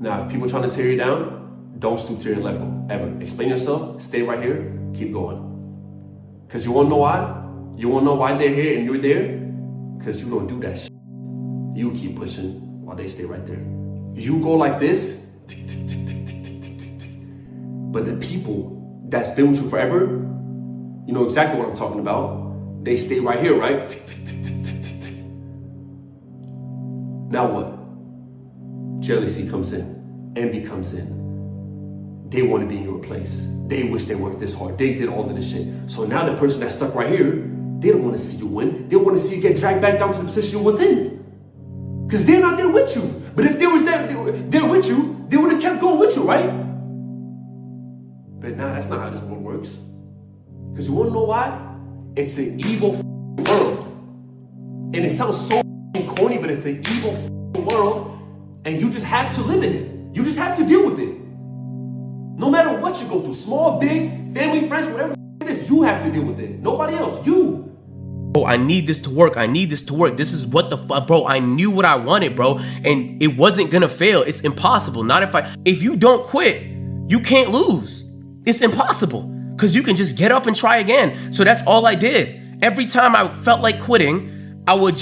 Now, if people are trying to tear you down, don't stoop to your level, ever. Explain yourself, stay right here, keep going. Because you wanna know why? You wanna know why they're here and you're there? Because you don't do that shit. You keep pushing while they stay right there. You go like this, tick, tick, tick, tick, tick, tick, tick, tick, tick. But the people that's been with you forever, you know exactly what I'm talking about. They stay right here, right? Tick, tick, tick, tick, tick, tick, tick. Now what? Jealousy comes in, envy comes in. They want to be in your place. They wish they worked this hard. They did all of this shit. So now the person that's stuck right here, they don't want to see you win. They want to see you get dragged back down to the position you was in. Because they're not there with you. But if they was there with you, they would have kept going with you, right? But nah, that's not how this world works. Because you want to know why? It's an evil world. And it sounds so corny, but it's an evil world. And you just have to live in it. You just have to deal with it. No matter what you go through, small, big, family, friends, whatever it is, you have to deal with it. Nobody else, you. Bro, I need this to work. I need this to work. This is what the fuck, bro. I knew what I wanted, bro. And it wasn't gonna fail. It's impossible. If you don't quit, you can't lose. It's impossible. Because you can just get up and try again. So that's all I did. Every time I felt like quitting, I would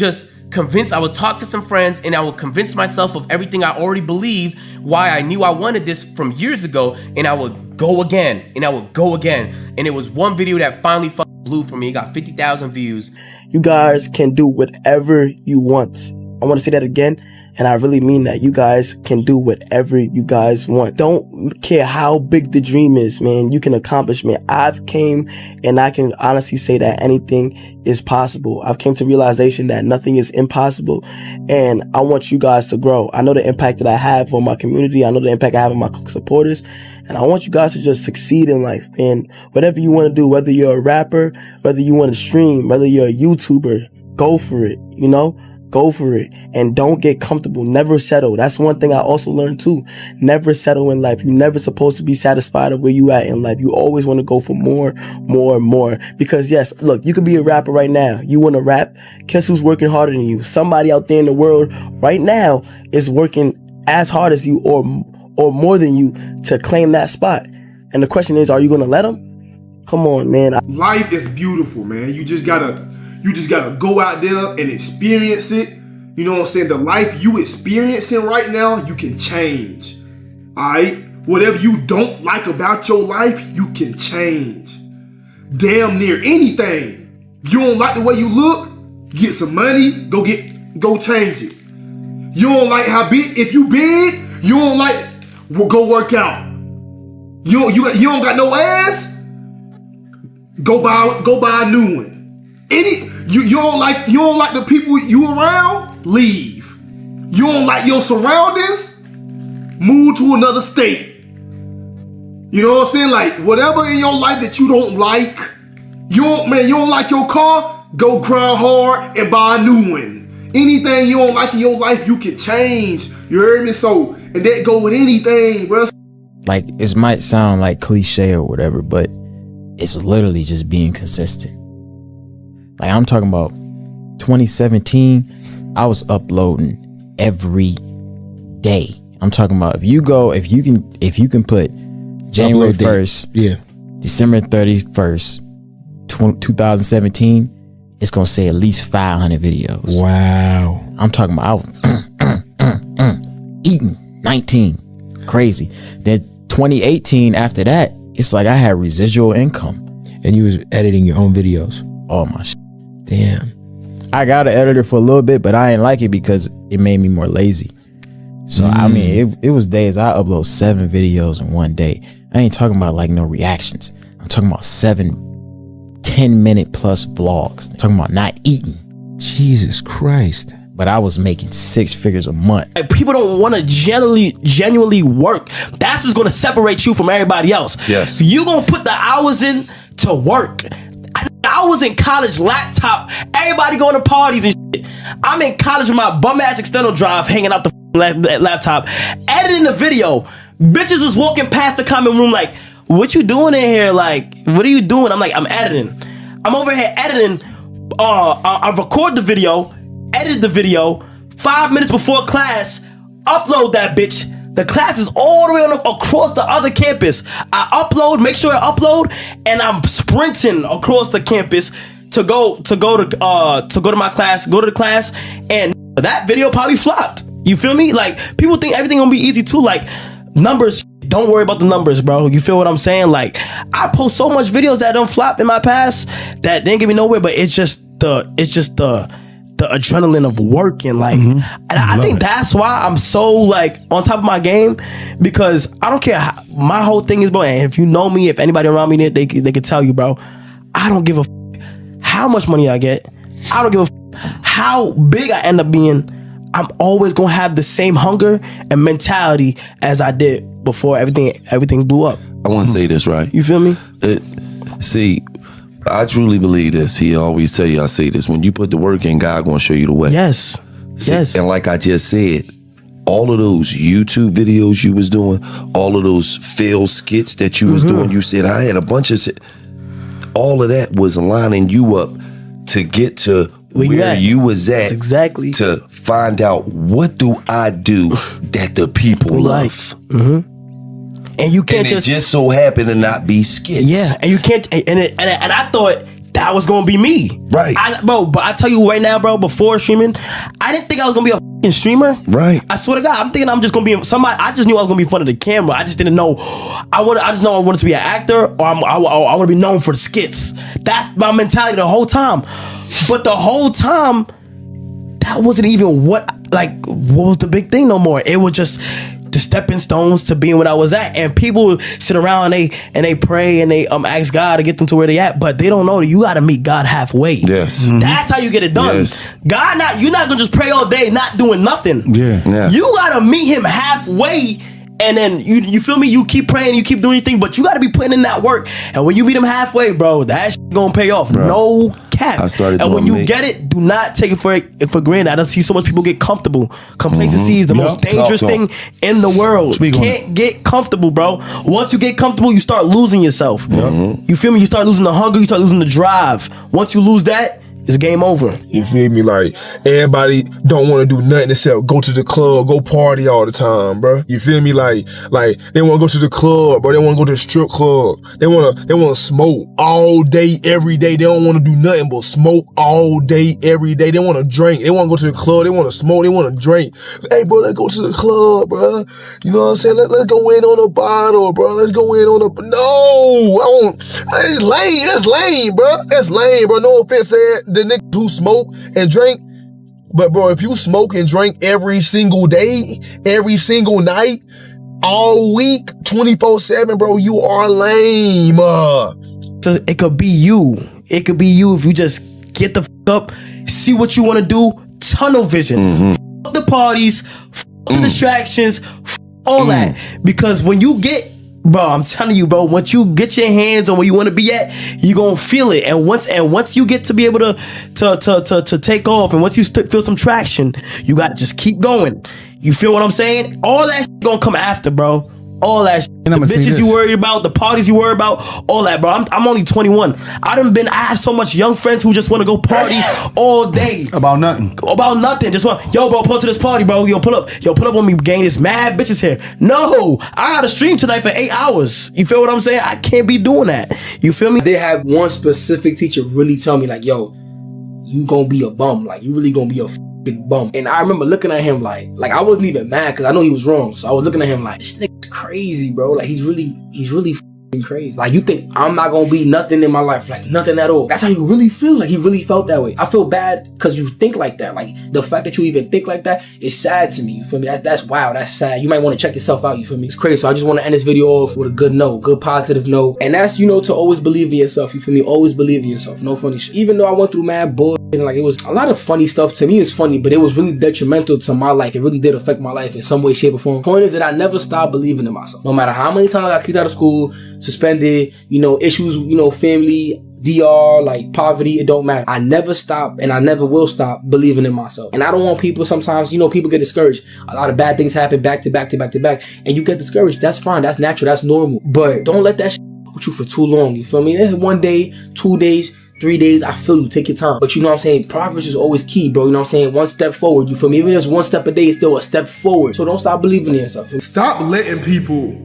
talk to some friends and I would convince myself of everything I already believed, why I knew I wanted this from years ago, and I would go again, and I would go again. And it was one video that finally blew for me. It got 50,000 views. You guys can do whatever you want. I want to say that again. And I really mean that. You guys can do whatever you guys want. Don't care how big the dream is, man. You can accomplish, man. I've came and I can honestly say that anything is possible. I've came to realization that nothing is impossible. And I want you guys to grow. I know the impact that I have on my community. I know the impact I have on my supporters. And I want you guys to just succeed in life, man. Whatever you want to do, whether you're a rapper, whether you want to stream, whether you're a YouTuber, go for it, you know? Go for it and don't get comfortable. Never settle. That's one thing I also learned too. Never settle in life. You're never supposed to be satisfied of where you at in life. You always want to go for more, more, more. Because yes, look, you could be a rapper right now. You want to rap. Guess who's working harder than you? Somebody out there in the world right now is working as hard as you or more than you to claim that spot. And the question is, are you going to let them? Come on, man. Life is beautiful, man. You just gotta go out there and experience it. You know what I'm saying? The life you experiencing right now, you can change. Alright? Whatever you don't like about your life, you can change. Damn near anything. You don't like the way you look, get some money, go change it. You don't like how big, if you big, you don't like, well, go work out. You don't got no ass, go buy a new one. You don't like the people you around, leave. You don't like your surroundings, move to another state. You know what I'm saying? Like whatever in your life that you don't like, you don't like your car, go grind hard and buy a new one. Anything you don't like in your life, you can change. You heard me? So, and that go with anything, bro. Like it might sound like cliche or whatever, but it's literally just being consistent. Like I'm talking about 2017, I was uploading every day. I'm talking about if you can put January 1st, yeah, December 31st, 2017, it's gonna say at least 500 videos. Wow. I'm talking about I was eating 19, crazy. Then 2018 after that, it's like I had residual income. And you was editing your own videos. All my shit. Damn. I got an editor for a little bit, but I didn't like it because it made me more lazy. So I mean, it was days I upload 7 videos in one day. I ain't talking about like no reactions. I'm talking about 10-minute plus vlogs. I'm talking about not eating. Jesus Christ. But I was making 6 figures a month. People don't want to genuinely work. That's what's going to separate you from everybody else. Yes. You going to put the hours in to work. I was in college, laptop, everybody going to parties and shit. I'm in college with my bum ass external drive hanging out the laptop, editing the video. Bitches was walking past the comment room like, what you doing in here? Like, what are you doing? I'm like, I'm editing. I'm over here editing. I record the video, edit the video, 5 minutes before class, upload that bitch, The class is all the way across the other campus. I upload, make sure I upload, and I'm sprinting across the campus to go to my class, go to the class, and that video probably flopped. You feel me? Like, people think everything gonna be easy too. Like, numbers, don't worry about the numbers, bro. You feel what I'm saying? Like, I post so much videos that don't flop in my past that didn't get me nowhere, but it's just the adrenaline of working, like, and I think that's why I'm so like on top of my game, because I don't care how, my whole thing is, bro, and if you know me, if anybody around me, they can tell you, bro, I don't give a how much money I get. I don't give a how big I end up being. I'm always gonna have the same hunger and mentality as I did before everything blew up. I want to say this, right? You feel me? See, I truly believe this. He always tell you, I say this, when you put the work in, God gonna show you the way. Yes. See, yes. And like I just said, all of those YouTube videos you was doing, all of those failed skits that you was doing, you said, I had a bunch of all of that was lining you up to get to where you was at. That's exactly. To find out, what do I do that the people love? And you can't it just so happen to not be skits. Yeah, and you can't. And I thought that was gonna be me, right, But I tell you right now, bro. Before streaming, I didn't think I was gonna be a fucking streamer. Right. I swear to God, I'm thinking I'm just gonna be somebody. I just knew I was gonna be in front of the camera. I just didn't know. I just know I wanted to be an actor, or I want to be known for the skits. That's my mentality the whole time. But the whole time, that wasn't even what was the big thing no more. It was just the stepping stones to being what I was at. And people sit around and they pray and they ask God to get them to where they at, but they don't know that you gotta meet God halfway. Yes. That's how you get it done. Yes. You're not gonna just pray all day not doing nothing. Yeah. Yes. You gotta meet him halfway. And then you feel me? You keep praying, you keep doing your thing, but you gotta be putting in that work. And when you meet him halfway, bro, that shit gonna pay off. Bro, no cap. And when you get it, do not take it for granted. I don't see so much people get comfortable. Complacency is the most dangerous thing in the world. You can't get comfortable, bro. Once you get comfortable, you start losing yourself. You feel me? You start losing the hunger, you start losing the drive. Once you lose that, it's game over. You feel me? Like, everybody don't want to do nothing except go to the club, go party all the time, bro. You feel me? Like they want to go to the club, bro. They want to go to the strip club. They want to smoke all day, every day. They don't want to do nothing but smoke all day, every day. They want to drink. They want to go to the club. They want to smoke. They want to drink. Hey, bro, let's go to the club, bro. You know what I'm saying? Let's go in on a bottle, bro. Let's go in on a... No, I won't. It's lame. That's lame, bro. That's lame, bro. No offense, the niggas who smoke and drink, but bro, if you smoke and drink every single day, every single night, all week, 24/7, bro, you are lame. So it could be you. It could be you if you just get the up, see what you want to do, tunnel vision. Fuck the parties, fuck the distractions, all that. Because when you get, bro, I'm telling you, bro, once you get your hands on where you want to be at, you gonna feel it. And once you get to be able to take off, and once you feel some traction, you gotta just keep going. You feel what I'm saying? All that shit gonna come after, bro. All that shit. The bitches you worried about, the parties you worried about, all that, bro. I'm only 21. I have so much young friends who just want to go party all day. About nothing. Just want, yo, bro, pull up to this party, bro. Yo, pull up on me, gang. There's mad bitches here. No, I gotta stream tonight for 8 hours. You feel what I'm saying? I can't be doing that. You feel me? They had one specific teacher really tell me, like, yo, you gonna be a bum. Like, you really gonna be a f***ing bum. And I remember looking at him like I wasn't even mad because I know he was wrong. So I was looking at him like, this nigga's crazy, bro. Like, he's really f***ing crazy. Like, you think I'm not gonna be nothing in my life? Like, nothing at all. That's how you really feel. Like, he really felt that way. I feel bad because you think like that. Like, the fact that you even think like that is sad to me. You feel me? That's wow. That's sad. You might want to check yourself out. You feel me? It's crazy. So I just want to end this video off with a good note, good positive note. And that's, to always believe in yourself. You feel me? Always believe in yourself. No funny shit. Even though I went through mad bullshit, and like, it was a lot of funny stuff. To me, it's funny, but it was really detrimental to my life. It really did affect my life in some way, shape, or form. Point is that I never stopped believing in myself. No matter how many times I got kicked out of school, suspended, issues, family, DR, like poverty, it don't matter. I never stop, and I never will stop believing in myself. And I don't want people, sometimes, people get discouraged. A lot of bad things happen back to back to back to back, and you get discouraged. That's fine. That's natural. That's normal. But don't let that shit with you for too long. You feel me? One day, 2 days, 3 days, I feel you, take your time. But you know what I'm saying, progress is always key, bro. You know what I'm saying, one step forward, you feel me? Even if it's 1 step a day, it's still a step forward. So don't stop believing in yourself. Stop letting people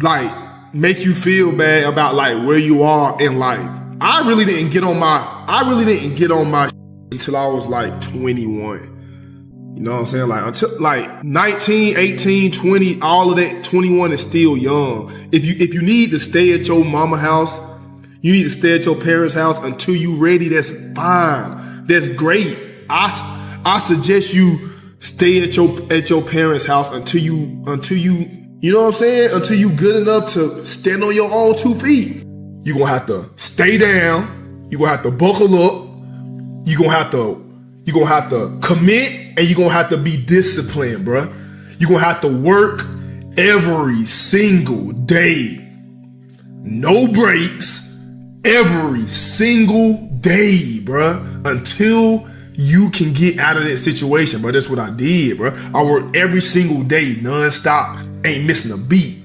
like make you feel bad about like where you are in life. I really didn't get on my until I was like 21. You know what I'm saying? Like until like 19, 18, 20, all of that, 21 is still young. If you need to stay at your mama house, you need to stay at your parents' house until you ready, that's fine. That's great. I suggest you stay at your parents' house until you know what I'm saying? Until you good enough to stand on your own 2 feet. You're gonna have to stay down, you're gonna have to buckle up, you're gonna have to commit, and you're gonna have to be disciplined, bruh. You're gonna have to work every single day. No breaks. Every single day, bruh. Until you can get out of that situation, bro. That's what I did, bro. I worked every single day, non-stop. Ain't missing a beat.